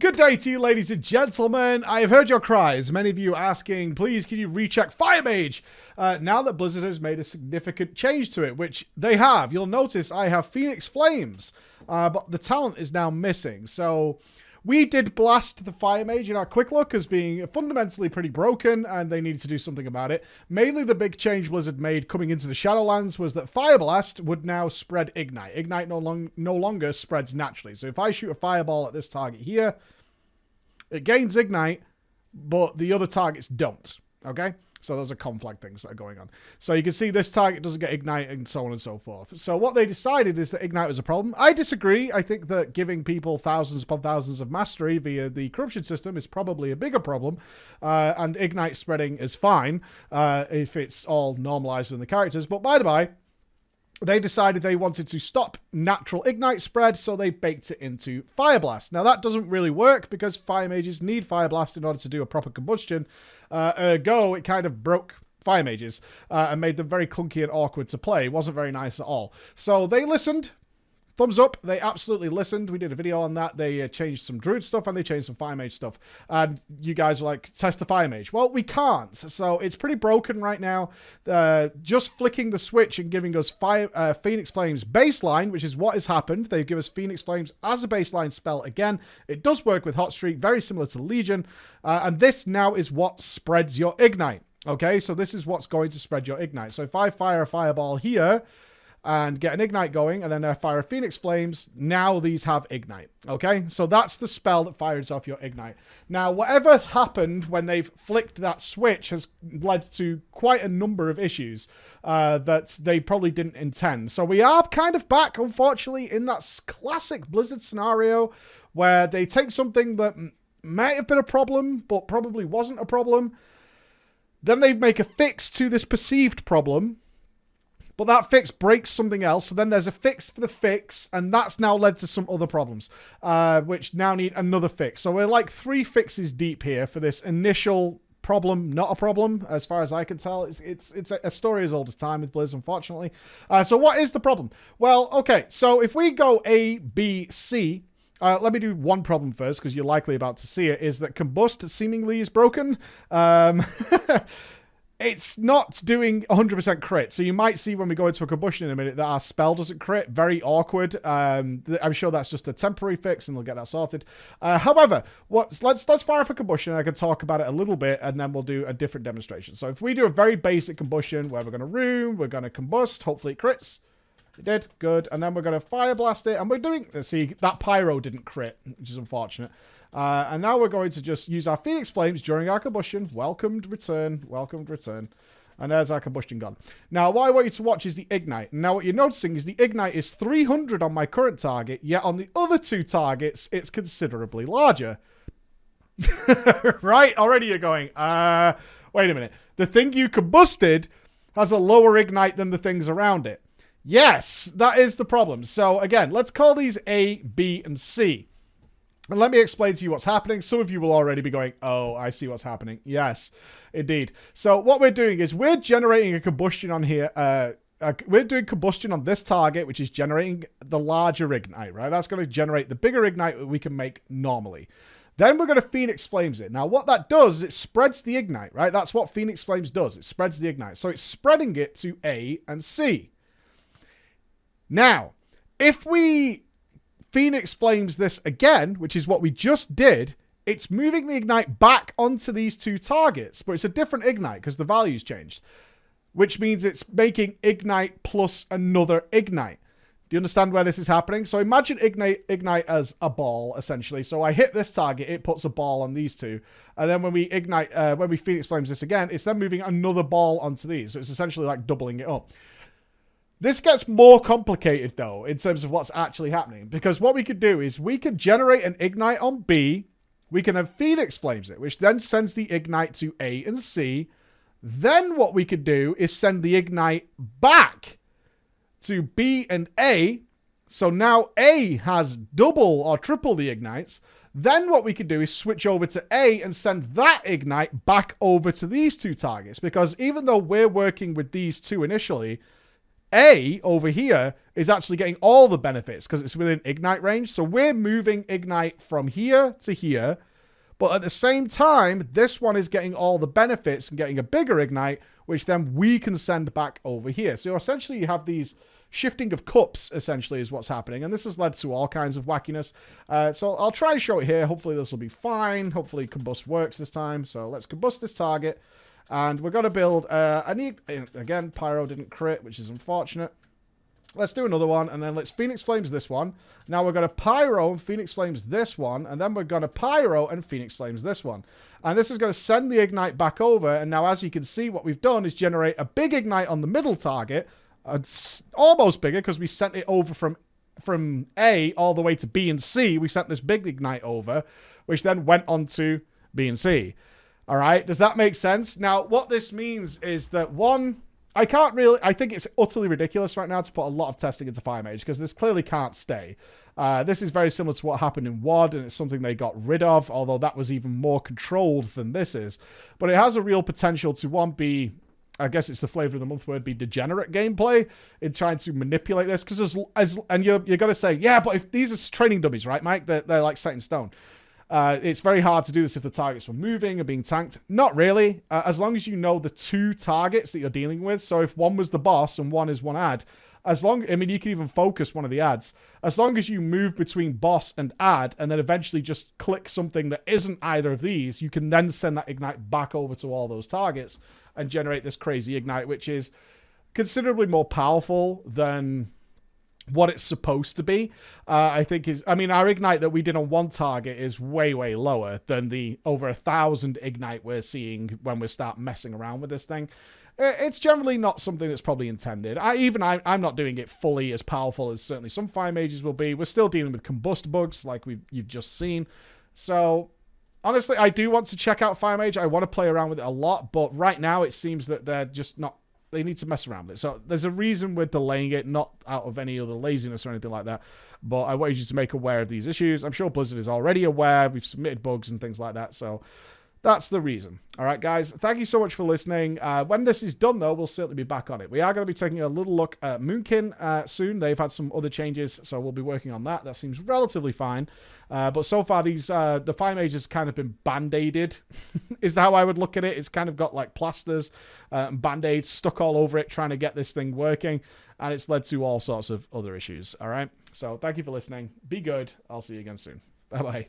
Good day to you, ladies and gentlemen. I have heard your cries. Many of you asking, please, can you recheck Fire Mage? Now that Blizzard has made a significant change to it, which they have. You'll notice I have Phoenix Flames, but the talent is now missing. So we did blast the Fire Mage in our quick look as being fundamentally pretty broken, and they needed to do something about it. Mainly the big change Blizzard made coming into the Shadowlands was that Fire Blast would now spread Ignite. Ignite no longer spreads naturally. So if I shoot a fireball at this target here, it gains Ignite, but the other targets don't. Okay? So those are conflict things that are going on. So you can see this target doesn't get Ignite and so on and so forth. So what they decided is that Ignite was a problem. I disagree. I think that giving people thousands upon thousands of mastery via the corruption system is probably a bigger problem. And Ignite spreading is fine if it's all normalized within the characters. But by the by, they decided they wanted to stop natural Ignite spread, so they baked it into Fire Blast. Now, that doesn't really work because Fire Mages need Fire Blast in order to do a proper combustion. Ergo, it kind of broke Fire Mages and made them very clunky and awkward to play. It wasn't very nice at all. So they listened. Thumbs up. They absolutely listened. We did a video on that. They changed some Druid stuff and they changed some Fire Mage stuff. And you guys were like, test the Fire Mage. Well, we can't. So it's pretty broken right now. Just flicking the switch and giving us Phoenix Flames baseline, which is what has happened. They give us Phoenix Flames as a baseline spell again. It does work with Hot Streak, very similar to Legion. And this now is what spreads your Ignite. Okay, so this is what's going to spread your Ignite. So if I fire a fireball here and get an Ignite going, and then I fire Phoenix Flames, now these have Ignite, okay? So that's the spell that fires off your Ignite. Now, whatever's happened when they've flicked that switch has led to quite a number of issues that they probably didn't intend. So we are kind of back, unfortunately, in that classic Blizzard scenario where they take something that might have been a problem, but probably wasn't a problem. Then they make a fix to this perceived problem, but that fix breaks something else. So then there's a fix for the fix, and that's now led to some other problems, which now need another fix. So we're like 3 fixes deep here for this initial problem, not a problem, as far as I can tell. It's a story as old as time with Blizz, unfortunately. So what is the problem? Well, okay, so if we go A, B, C, let me do one problem first, because you're likely about to see it, is that Combust seemingly is broken. It's not doing 100% crit. So you might see when we go into a combustion in a minute that our spell doesn't crit. Very awkward. I'm sure that's just a temporary fix and they'll get that sorted. However, let's fire for combustion. I can talk about it a little bit and then we'll do a different demonstration. So if we do a very basic combustion where we're going to room, we're going to combust, hopefully it crits. It did. Good. And then we're going to fire blast it. And we're doing... See, that pyro didn't crit, which is unfortunate. And now we're going to just use our Phoenix Flames during our combustion. Welcomed return. Welcomed return. And there's our combustion gone. Now, what I want you to watch is the Ignite. Now, what you're noticing is the Ignite is 300 on my current target, yet on the other 2 targets, it's considerably larger. Right? Already you're going, wait a minute. The thing you combusted has a lower Ignite than the things around it. Yes, that is the problem. So, again, let's call these A, B, and C. And let me explain to you what's happening. Some of you will already be going, oh, I see what's happening. Yes, indeed. So what we're doing is we're generating a combustion on here. We're doing combustion on this target, which is generating the larger Ignite, right? That's going to generate the bigger Ignite that we can make normally. Then we're going to Phoenix Flames it. Now, what that does is it spreads the Ignite, right? That's what Phoenix Flames does. It spreads the Ignite. So it's spreading it to A and C. Now, if we Phoenix Flames this again, which is what we just did, it's moving the Ignite back onto these 2 targets, but it's a different Ignite because the value's changed, which means it's making Ignite plus another Ignite. Do you understand where this is happening? So imagine Ignite as a ball, essentially. So I hit this target, it puts a ball on these 2. And then when we Ignite, when we Phoenix Flames this again, it's then moving another ball onto these. So it's essentially like doubling it up. This gets more complicated, though, in terms of what's actually happening. Because what we could do is we could generate an Ignite on B. We can have Phoenix Flames it, which then sends the Ignite to A and C. Then what we could do is send the Ignite back to B and A. So now A has double or triple the Ignites. Then what we could do is switch over to A and send that Ignite back over to these 2 targets. Because even though we're working with these 2 initially, A over here is actually getting all the benefits because it's within Ignite range. So we're moving Ignite from here to here. But at the same time, this one is getting all the benefits and getting a bigger Ignite, which then we can send back over here. So essentially you have these shifting of cups, essentially, is what's happening. And this has led to all kinds of wackiness. So I'll try to show it here. Hopefully this will be fine. Hopefully Combust works this time. So let's Combust this target. And we're going to build, again, Pyro didn't crit, which is unfortunate. Let's do another one, and then let's Phoenix Flames this one. Now we're going to Pyro and Phoenix Flames this one, and then we're going to Pyro and Phoenix Flames this one. And this is going to send the Ignite back over, and now as you can see, what we've done is generate a big Ignite on the middle target, almost bigger, because we sent it over from A all the way to B and C. We sent this big Ignite over, which then went on to B and C. All right, does that make sense? Now, what this means is that, one, I think it's utterly ridiculous right now to put a lot of testing into Fire Mage because this clearly can't stay. This is very similar to what happened in WoD, and it's something they got rid of, although that was even more controlled than this is. But it has a real potential to, one, be, I guess it's the flavor of the month word, be degenerate gameplay in trying to manipulate this. Because and you're going to say, yeah, but if these are training dummies, right, Mike? They're like set in stone. It's very hard to do this if the targets were moving or being tanked. Not really. As long as you know the two targets that you're dealing with. So if one was the boss and one is one ad, you can even focus one of the ads. As long as you move between boss and ad and then eventually just click something that isn't either of these, you can then send that Ignite back over to all those targets and generate this crazy Ignite, which is considerably more powerful than what it's supposed to be. Our Ignite that we did on one target is way, way lower than the over 1,000 Ignite we're seeing when we start messing around with this thing. It's generally not something that's probably intended. I'm not doing it fully as powerful as certainly some Fire Mages will be. We're still dealing with combust bugs like you've just seen. So honestly, I do want to check out Fire Mage. I want to play around with it a lot, but right now it seems that they're just not. They need to mess around with it. So there's a reason we're delaying it, not out of any other laziness or anything like that. But I wanted you to make aware of these issues. I'm sure Blizzard is already aware. We've submitted bugs and things like that. So that's the reason. All right, guys. Thank you so much for listening. When this is done, though, we'll certainly be back on it. We are going to be taking a little look at Moonkin soon. They've had some other changes, so we'll be working on that. That seems relatively fine. But so far, the Fire Mage has kind of been band-aided, is how I would look at it. It's kind of got like plasters and band-aids stuck all over it, trying to get this thing working. And it's led to all sorts of other issues. All right? So thank you for listening. Be good. I'll see you again soon. Bye-bye.